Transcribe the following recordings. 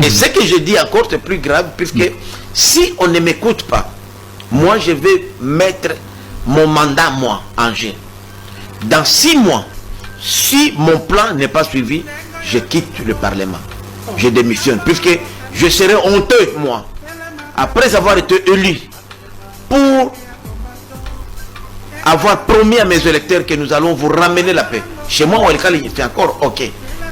Et ce que je dis encore, c'est plus grave, puisque si on ne m'écoute pas, moi, je vais mettre mon mandat, moi, en jeu. Dans 6 mois, si mon plan n'est pas suivi, je quitte le Parlement. Je démissionne, puisque je serai honteux, moi, après avoir été élu, pour avoir promis à mes électeurs que nous allons vous ramener la paix. Chez moi, Walikale, c'est encore ok.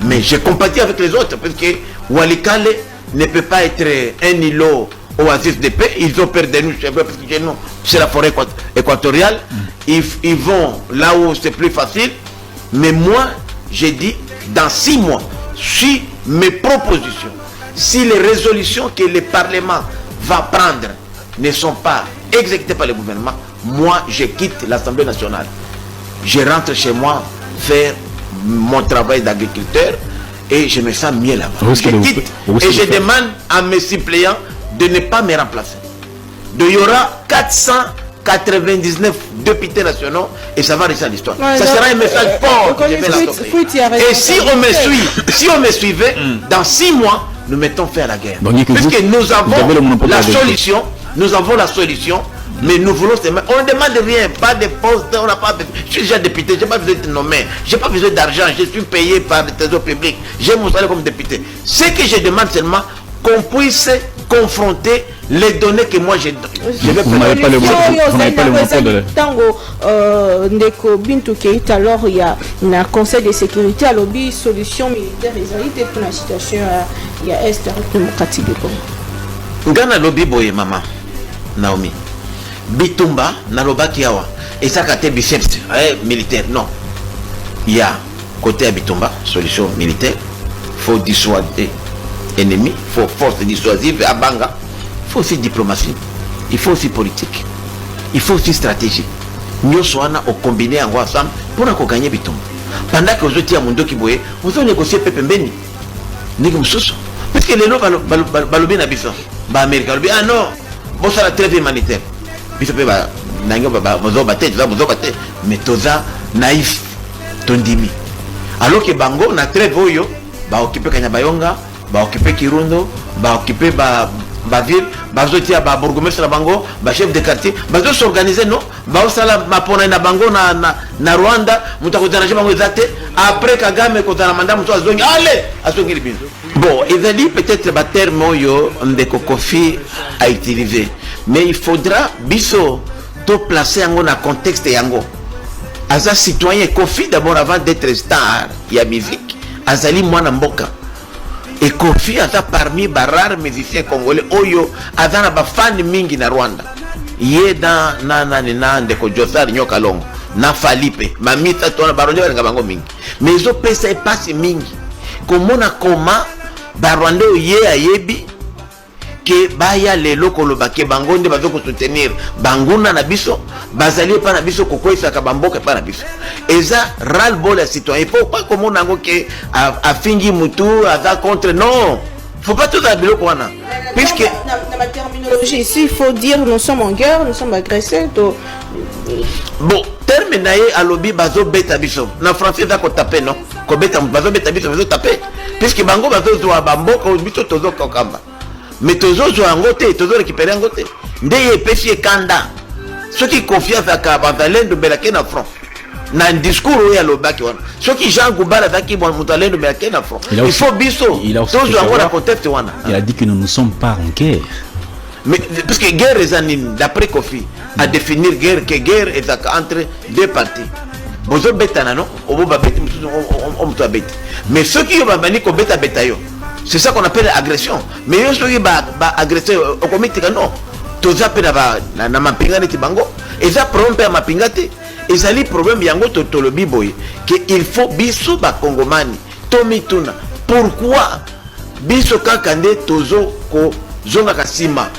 Mais je compatis avec les autres, parce que Walikale ne peut pas être un îlot oasis de paix. Ils ont peur de nous, parce que chez nous, c'est la forêt équatoriale. Ils vont là où c'est plus facile. Mais moi, j'ai dit, dans 6 mois, si mes propositions, si les résolutions que le Parlement va prendre ne sont pas exécutées par le gouvernement, moi, je quitte l'Assemblée nationale. Je rentre chez moi faire mon travail d'agriculteur et je me sens mieux là-bas. Je quitte et je demande à mes suppléants de ne pas me remplacer. Il y aura 499 députés nationaux et ça va rester à l'histoire. Ça sera un message fort que je vais la. Et si on me suivait, dans 6 mois, nous mettons fin à la guerre. Puisque nous avons la solution, mais nous voulons seulement. On ne demande rien, pas de poste, on n'a pas. Je suis déjà député, je n'ai pas besoin d'être nommé, je n'ai pas besoin d'argent, je suis payé par le trésor public, j'ai mon salaire comme député. Ce que je demande seulement, qu'on puisse confronter les données que moi je vais vous n'avez pas le monopole de Tango Ndeko Bintou Keita, alors il y a un conseil de sécurité à lobby solution militaire réalité pour la situation il y a Est démocratique du Congo. Ngana lobby boye mama Naomi Bitumba naloba kiawa et ça kate biceps militaire non. Il y a côté à Bitumba solution militaire, faut dissuader ennemi, il faut force dissuasive à Banga, il faut aussi diplomatie, il faut aussi politique, il faut aussi stratégie. Nous sommes au combiné ensemble pour gagner Bitumba. Pendant que vous êtes à Mundo Kiboye, vous allez négocier Pepe Mbeni. Parce que les gens balobé na biso, ba Amérique, ah non, bon ça la trêve humanitaire. Biso pe ba nango ba mozo baté, mais toza naïf tondimi. Alors que Bango na trêve oyo ba occuper Kanyabayonga, ba occuper Kirundo, ba occuper ba ville, ba zotia ba bourgmestre na Bango, ba chef de quartier, ba zo s'organiser non, ba osala mapona na Bango na Rwanda, mutakutana Bango ezate, après Kagame kotana manda muto azongi, allez, azongi libinzo. Bon, il a dit peut-être le terme de Kofi a utilisé, mais il faudra biso to placer en un contexte yango. Aza citoyen Kofi d'abord avant d'être star, il y a musique, azali mwana mboka. Et Kofi aza parmi les rares musiciens congolais oyo aza na ba fan mingi na Rwanda. Yé dans na ndeko Josar Nyoka Longo, na Falipe, mamita tona baronde ba bango mingi. Mais zo pesa passe mingi. Comment Barwande ye ayebi que baya lelo kolobake bango nde bazo ko soutenir banguna na biso bazali pa na biso kokoisa ka bamboka pa na biso eza ras le bol à citoyen. Il faut pas comme nango que a fingi mutu aza contre non, faut pas tout abilo kwana puisque dans la terminologie ici il faut dire nous sommes en guerre, nous sommes agressés bon terme naé à lobby bazo beta biso na français za ko taper non ko beta bazo beta biso bazo taper puisque bango bazo zo bamboka biso tozo kokamba mais tozo zo angote tozo récupérer angote ndeye pesi kanda ce qui confiance à Kabanzalendo belake na front na discours ya lobaki wana ce qui Jean Goubala zaki bon mutalendo belake na front il faut biso tozo angola contexte wana. Il a dit que nous ne sommes pas en guerre. Mais parce que guerre est anime d'après Kofi à définir guerre que guerre est entre deux parties. Bozo betana non, obo ba beti on to beti. Mais ceux qui va venir ko beta betayo. C'est ça qu'on appelle agression. Mais yo ceux qui ba agresser au comité non. Toza pe na mapinga neti bango. Et ça problème à mapingate. Et ça li problème yango to le biboy que il faut biso ba kongomani. Tomituna. Pourquoi biso kakande tozo ko zonga kasima.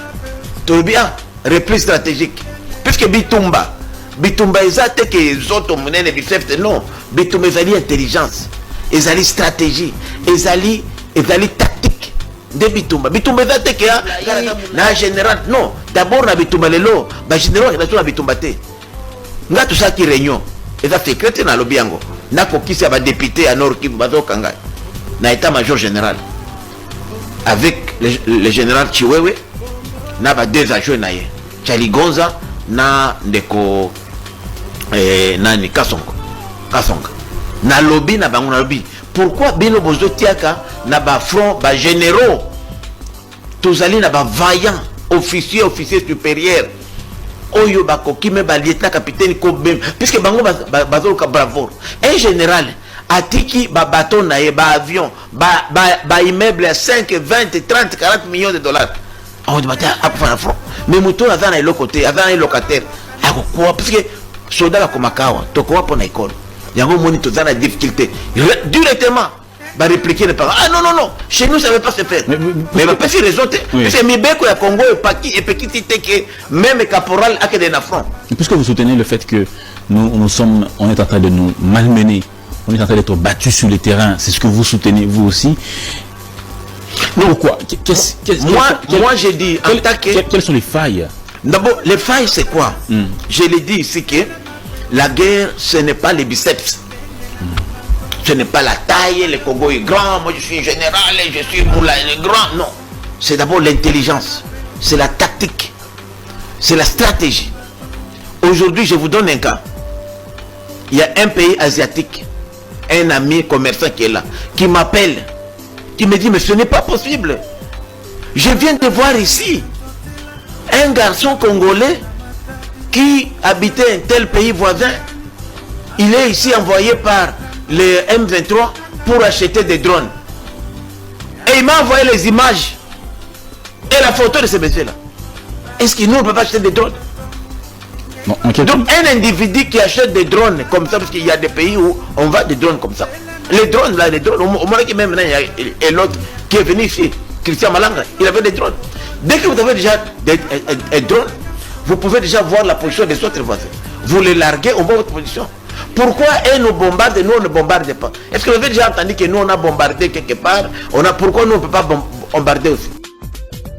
To bien repli stratégique. Puisque Bitumba ezate que les autres monnaient biceps non. Bitumba ezali intelligence, ezali stratégie, ezali tactique de Bitumba. Bitumba ezate que na général non. D'abord na Bitumba lelo, ba général na Bitumba te. Nga tout ça qui réunion. Eza secret na lobiango. Na kokisi ba député à Nord Kivu bazo kanga. Na état major général. avec le général Chiwewe na ba deux adjoints na ye Chaligonza na ndeko nani Kasonga na lobby na bango na lobby pourquoi bino bozo tiaka na ba front ba généraux tozali na ba vaillant officier supérieur oyo bakoki me ba lieutenant capitaine ko bem puisque bango bazo ka bravo un général atiki ba bateau na ye ba avion ba immeuble à 5 20 30 40 millions de dollars on dit à faire front mais muto azana na côté azana locataire akokwa parce que soldat ba komakawa tokowa pona école yango moni tozana difficulté directement va répliquer les parents. Ah non, chez nous ça ne veut pas se faire. Mais pas si raison. C'est Mibeko et Congo et petit que même caporal a que des affronts. Puisque vous soutenez le fait que on est en train de nous malmener, on est en train d'être battus sur le terrain, c'est ce que vous soutenez vous aussi. Non, quoi moi j'ai dit en tant que... Quelles sont les failles? D'abord, les failles c'est quoi? Je l'ai dit ici que la guerre ce n'est pas les biceps. Ce n'est pas la taille, le Congo est grand, moi je suis général, je suis moula, il est grand. Non. C'est d'abord l'intelligence, c'est la tactique, c'est la stratégie. Aujourd'hui, je vous donne un cas. Il y a un pays asiatique, un ami commerçant qui est là, qui m'appelle, qui me dit, mais ce n'est pas possible. Je viens de voir ici un garçon congolais qui habitait un tel pays voisin. Il est ici envoyé par les M23 pour acheter des drones. Et il m'a envoyé les images et la photo de ce monsieur-là. Est-ce que nous, on ne peut pas acheter des drones? Non, okay. Donc, un individu qui achète des drones comme ça, parce qu'il y a des pays où on vend des drones comme ça. Les drones, là, les drones, au moins que même maintenant, il y a l'autre qui est venu ici, Christian Malanga, il avait des drones. Dès que vous avez déjà des drones, vous pouvez déjà voir la position des autres voisins. Vous les larguez, on voit votre position. Pourquoi eux nous bombardent et nous on ne bombarde pas? Est-ce que vous avez déjà entendu que nous on a bombardé quelque part? Pourquoi nous on ne peut pas bombarder aussi?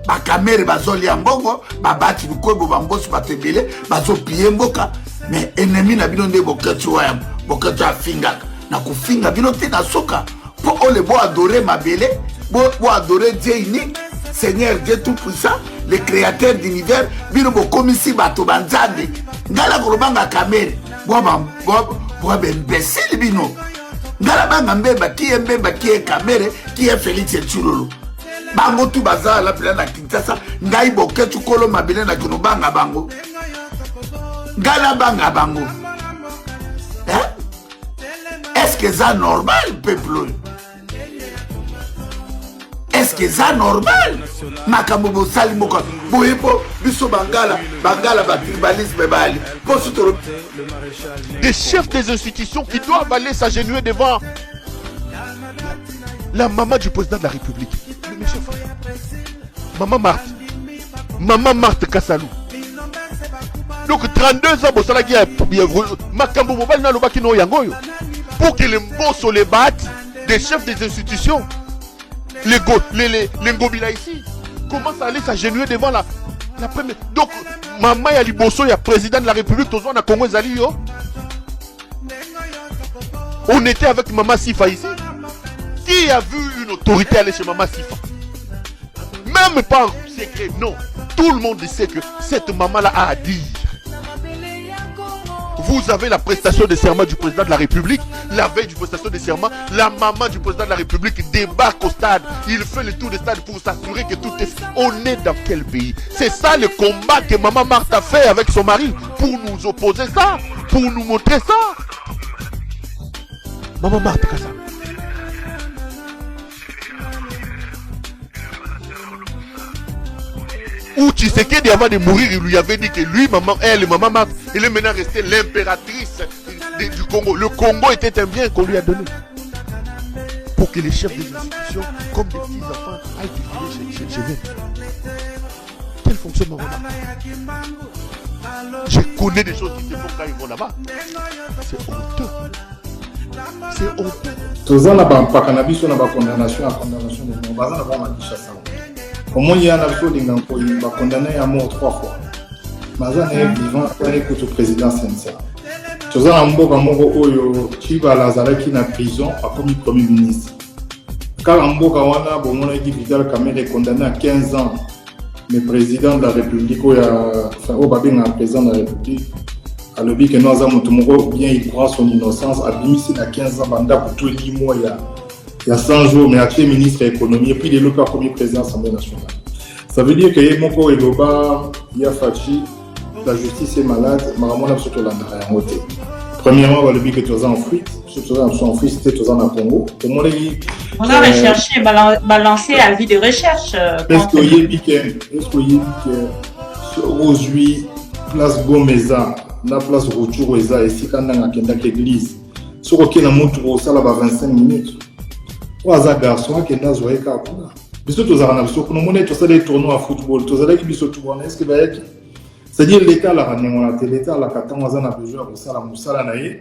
Bakamere bazoli ambongo, babati bukwebo bambosu batebele, bazo piller mboka. Mais ennemi na bino nde boketu wa boketu afinga. Na kufinga bino te na soka. Po ole bo adorer mabele, bo adorer Dieu unique, Seigneur Dieu tout puissant, le créateur d'univers, bino bo komisi bato banzande. Ngala kolobanga kamere. Bois imbécile bino. Ngala banga mbemba qui est Kamere, qui est Félix Tshilolo. Bango tu bazala la bila na Kinshasa, ngai boketu kolo mabile na kinobanga bango. Ngala banga bango. Est-ce que c'est normal peuple? Est-ce que c'est normal? Makambo bo sali moka. Boyepo biso bangala ba tribalisme bali. Des chefs des institutions qui doivent aller s'agenouiller devant la maman du président de la République. Maman Marthe Kassalou. Donc 32 ans, Makambo Mobile na lobaki no yangoyo. Pour que les mbos les battent, des chefs des institutions, les Ngobila ici, commencent à aller s'agenouiller devant la première. Donc, maman ya liboso, ya président de la République, tous on a Congo Zali yo. On était avec Maman Sifa ici. Qui a vu une autorité aller chez Maman Sifa? Même pas en secret, non. Tout le monde sait que cette maman-là a à dire. Vous avez la prestation de serment du président de la République. La veille du prestation de serment, la maman du président de la République débarque au stade. Il fait le tour du stade pour s'assurer que tout est... On est dans quel pays? C'est ça le combat que maman Marthe a fait avec son mari. Pour nous opposer ça. Pour nous montrer ça. Maman Marthe, qu'est-ce que ça? Où Tshisekedi avant de mourir, il lui avait dit que lui, maman, elle, maman Marthe, elle est maintenant restée l'impératrice du Congo. Le Congo était un bien qu'on lui a donné. Pour que les chefs des institutions, comme des petits enfants, aillent défiler chez eux. Quelle fonction maman Marthe? Je connais des choses qui se font quand ils vont là-bas. C'est honteux. C'est honteux. Tous les ans, pas cannabis, on a pas condamnation à condamnation de mort. Bazan avant la Kinshasa. Comment il y a un avion qui va condamner à mort 3 fois. Bazan est vivant, on écoute le président Sensa. Tous les ans, Mboga Mongo Oyo, qui va Lazare qui est en prison, a commis Premier ministre. car en Bokawana, bon, on a dit Vital Kamerhe est condamné à 15 ans. Mais président de la République, enfin, au Babin, président de la République, à l'objet que nous avons bien, il croit son innocence, à Bimisi, il a 15 ans, mandat pour tous les mois, il y a 100 jours, mais actuel ministre de l'économie, et puis il est le cas premier président de l'Assemblée nationale. Ça veut dire que Yemoko et Loba, Yafachi, la justice est malade, Maramona, surtout la Narayamote. Premièrement, le but que tu as en fuite, surtout en fuite, c'était tu as en Congo. On a recherché, balancé avis de recherche. Est-ce que y a aujourd'hui, place Gomeza, la place Rochouroueza, et si quand on a une église, sur lequel on a montré au salon à 25 minutes, ou à garçon qui est dans le cas. Biso tu as un absurde, nous monnaie, tu as des tournois à football, tu as des biso tu vois, est-ce que va être c'est-à-dire l'État la l'État la a besoin de ça la moussala naïe,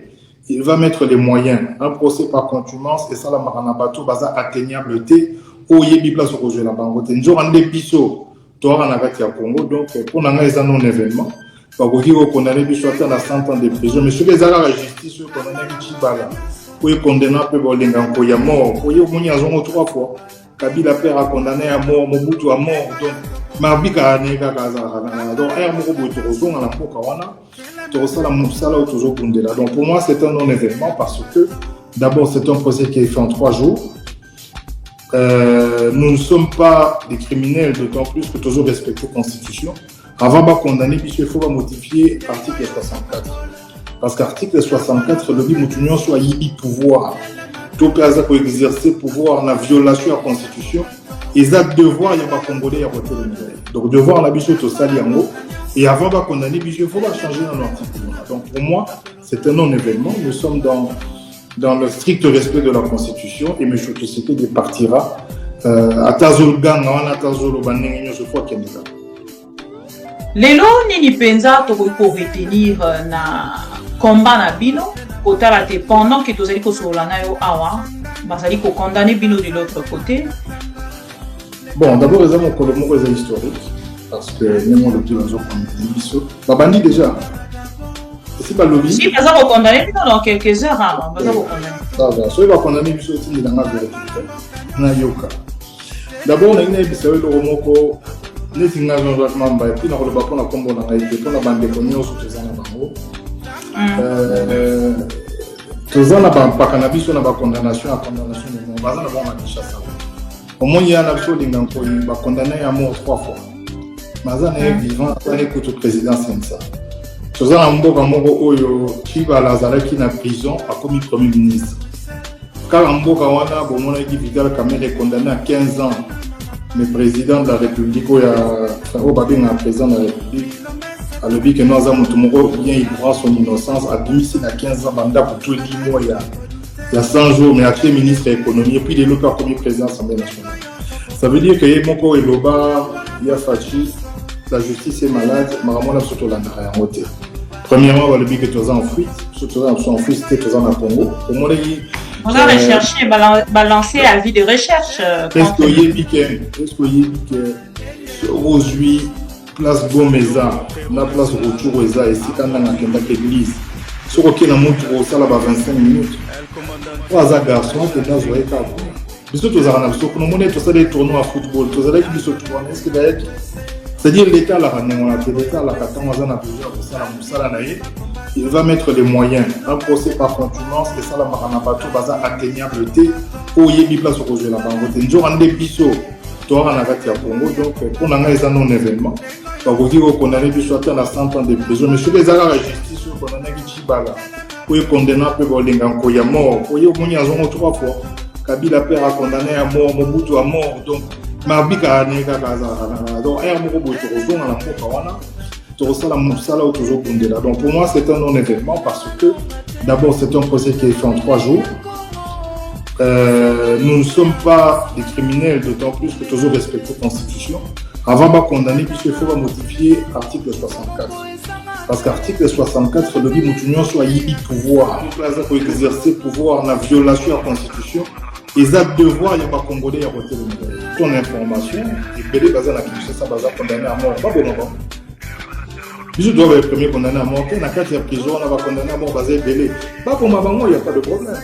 il va mettre les moyens, un procès par contumace et ça la maranabato baza atteignable té au yebi place au jeu la bangote. Nous avons des biso, tu as un agati à Congo, donc pour nous les non événement, parce que vous condamnez biso à 100 ans de prison, mais sur les arrêts la justice, on a mis Chibala, pour condamner un peu Bolinga, pour y a mort, pour y a mort 3 fois. Kabila père a condamné à mort, Mobutu à mort, donc Mabika a négé donc un mot de retour à la Pokawana, tu reçois la Moussala ou toujours Bundela. Donc pour moi, c'est un non-événement parce que d'abord, c'est un procès qui est fait en 3 jours. Nous ne sommes pas des criminels, d'autant plus que toujours respecter la Constitution. Avant de condamner, il faut modifier l'article 64. Parce qu'article 64, le dit que soit y pouvoir. Tout pays pour exercer pouvoir en violation de la Constitution. Ils ont devoir, il y a pas Congolais à côté de nous. Donc devoir la biche au saliango. Et avant de condamner, il faut changer dans l'article. Donc pour moi, c'est un non-événement. Nous sommes dans le strict respect de la Constitution et M. Tshisekedi partira à Tazolgang, à Tazolobaneng, je crois qu'il y a déjà. Lelo nini penza to ko retenir na combat na bino kotala te pendant que tozali ko solana yo awa bazali ko condamner bino de l'autre côté. Bon, d'abord les hommes ont un historique parce que même le plus dans un biso babandi déjà. C'est pas lobby. Si baza ko condamner bino dans quelques heures hein, baza ko condamner. Ça va, so va condamner biso tindi dans la vérité. Na yoka. D'abord on a une biso le romoko neti nga Jean-Jacques Mamba et puis na ko ba pona kombo na ngai pona bande ko nyoso tezana bango. Tozana ba cannabis na ba condamnation de baza na ba Kinshasa. Au moins il y a un absolu d'inganko ba condamné à mort 3 fois. Maza na vivant à écoute au président Sensa. Tozana mboka moko oyo Chiba Lazare qui na prison a commis premier ministre. Car mboka wana bon on a dit Vital Kamerhe est condamné à 15 ans. Le président de la République, au Babin, président de la République, à l'objet que nous avons bien, il croit son innocence, à Bimisi, il a 15 ans, mandat pour tous les mois, il y a 100 jours, mais actuel ministre de l'économie, et puis il est le cas premier président de l'Assemblée nationale. Ça veut dire que Yemoko et Loba, Yafachi, la justice est malade, Maramona, surtout la Narayamote. Premièrement, le but que tu as en fuite, surtout en fuite, c'était tu as en Congo. On a recherché, balancé avis de recherche. Est-ce que aujourd'hui, place Gomeza, la place Rochouroueza, et si quand on a une église, sur lequel on a montré au salon à 25 minutes, ou à garçon qui est dans le cas. Biso tu as un absurde, nous monnaie, tu as des tournois à football, tu as des biso tu vois, est-ce que va être c'est-à-dire l'État la l'État la il va mettre les moyens, un procès par contumace et ça la maranabato baza atteignable té au yebi place au jeu la bangote. Nous avons des biso, tu as un agati à Congo, donc pour nous c'est un non-événement. Parce que qu'on a biso à 100 ans de prison, mais sur les arrêts la justice, on a dit Chibala, pour condamner un peu Bolinga, il y a mort, pour y a mort 3 fois. Kabila père a condamné à mort, Mobutu à mort, donc Mabika a négé donc un mot de retour à la Pokawana. Tu reçois la Moussala ou toujours Bundela. Donc pour moi, c'est un non-événement parce que d'abord, c'est un procès qui est fait en 3 jours. Nous ne sommes pas des criminels, d'autant plus que toujours respecter la Constitution. Avant de condamner, puisqu'il faut modifier l'article 64. Parce qu'article 64, le dit que nous soit y pouvoir. Nous pour exercer pouvoir en violation de la Constitution. Ils ont devoir, il n'y a pas Congolais à côté de nous. Ton information, et Bélé Bazan a Kinshasa, Bazan condamné à mort. Pas bon, non. Je dois être le premier condamné à mort. Dans la 4e prison, on va condamner à mort Bazan Bélé. Pas pour ma maman, il n'y a pas de problème.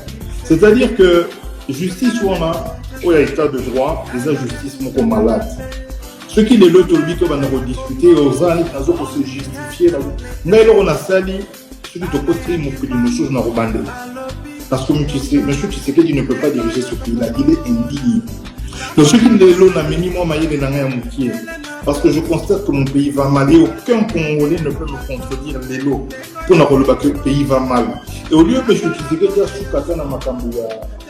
C'est-à-dire que justice, on a où il y a état de droit, les injustices sont malades. Ceux qui les lotent au but, on va rediscuter, aux années, pour se justifier. Mais là, on a sali, celui de côté, mon pays, nos choses, on a rebandé. Parce que M. Tshisekedi ne peut pas diriger ce pays-là, il est indigne. Donc, ceux qui les lotent, on a minimum à y aller dans un moutier. Parce que je constate que mon pays va mal et aucun Congolais ne peut me contredire les lots pour nous dire que le pays va mal. Et au lieu de M. Tshisekedi a soukata na makambo ya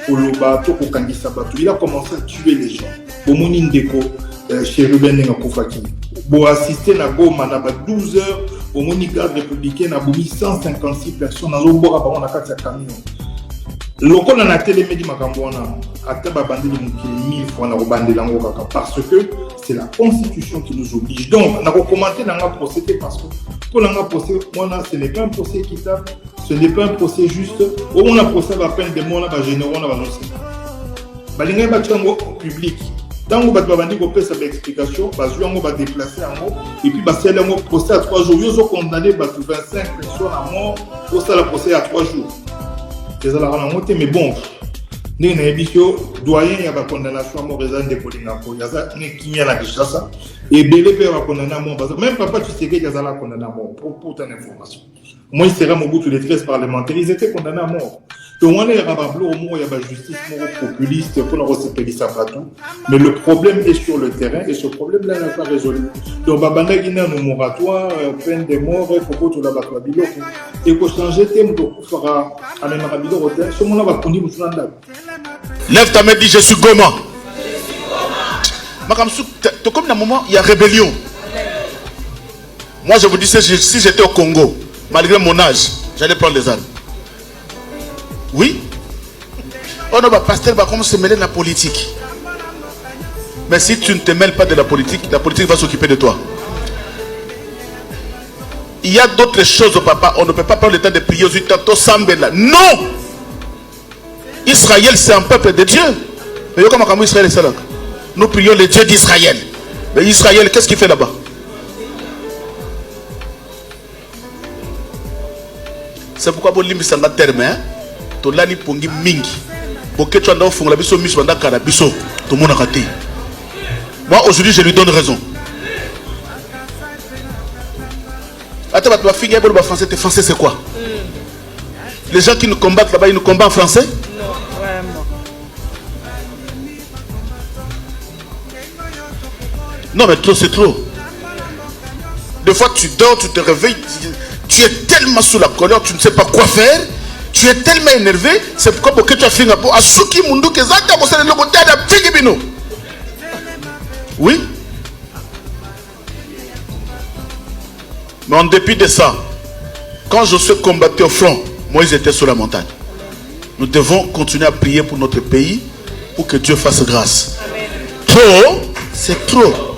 Koloba, Toko Kangisa Batou, il a commencé à tuer les gens. Au Monindeko, chez Ruben Nengakoufaki. Pour assister à Goma, na 12 heures, au Monigarde républicain, a boumi 156 personnes dans le Bora Baron à 4 camions. Loko na télémédi makambona ata babandi ni 1000 fois na robande lango kaka parce que c'est la constitution qui nous oblige. Donc na recommander na procéder parce que pour la procès moi ce n'est pas un procès équitable, ce n'est pas un procès juste. Au moins la procès va peine de moi na ba généraux na ba dossier. Balinga ba tsango public. Tango ba babandi ko pesa ba explication, ba zuango ba déplacer en haut et puis ba sel en procès à 3 jours. Ils ont condamné ba 25 personnes à mort pour ça le procès à 3 jours. Mais bon, nous avons doyen il y a une condamnation à mort de Polingapo, il y a la Kinshasa et Belé peut avoir condamné à mort. Même papa, tu sais qu'il y a la condamné à mort pour ton information. Moi, il serait mon bout tous les 13 parlementaires, ils étaient condamnés à mort. Donc, on est à Bablo, au moins, il y a la justice populiste pour nous recevoir ça partout. Mais le problème est sur le terrain et ce problème-là n'est pas résolu. Donc, Babanda Guinée, nos moratoires, peine de mort, Koko, tout là-bas, et pour changer thème, donc, il fera à même Rabilo, ce moment-là va conduire Moussouanda. Lève ta main, dis je suis Goma. Comme dans un moment, il y a rébellion. Moi, je vous dis, si j'étais au Congo, malgré mon âge, j'allais prendre les armes. Oui. On va pasteur va commencer à se mêler de la politique. Mais si tu ne te mêles pas de la politique va s'occuper de toi. Il y a d'autres choses, papa. On ne peut pas prendre le temps de prier aux Utato Sambela. Non! Israël, c'est un peuple de Dieu. Mais comment Israël est ça là? Nous prions le Dieu d'Israël. Mais Israël, qu'est-ce qu'il fait là-bas? C'est pourquoi vous l'immiscez dans le terme. Tolani pongi mingi. Boké tu as dans fond la biso mis banda kala biso. Tout le monde a raté. Moi aujourd'hui je lui donne raison. Attends, tu vas finir pour le français. Tes français c'est quoi? Les gens qui nous combattent là-bas, ils nous combattent en français? Non, vraiment. Non mais trop c'est trop. Des fois tu dors, tu te réveilles, tu es tellement sous la colère, tu ne sais pas quoi faire. Tu es tellement énervé, c'est pourquoi tu as fait un peu. Oui. Mais en dépit de ça, quand Josué combattait au front, Moïse était sur la montagne. Nous devons continuer à prier pour notre pays, pour que Dieu fasse grâce. Trop, c'est trop.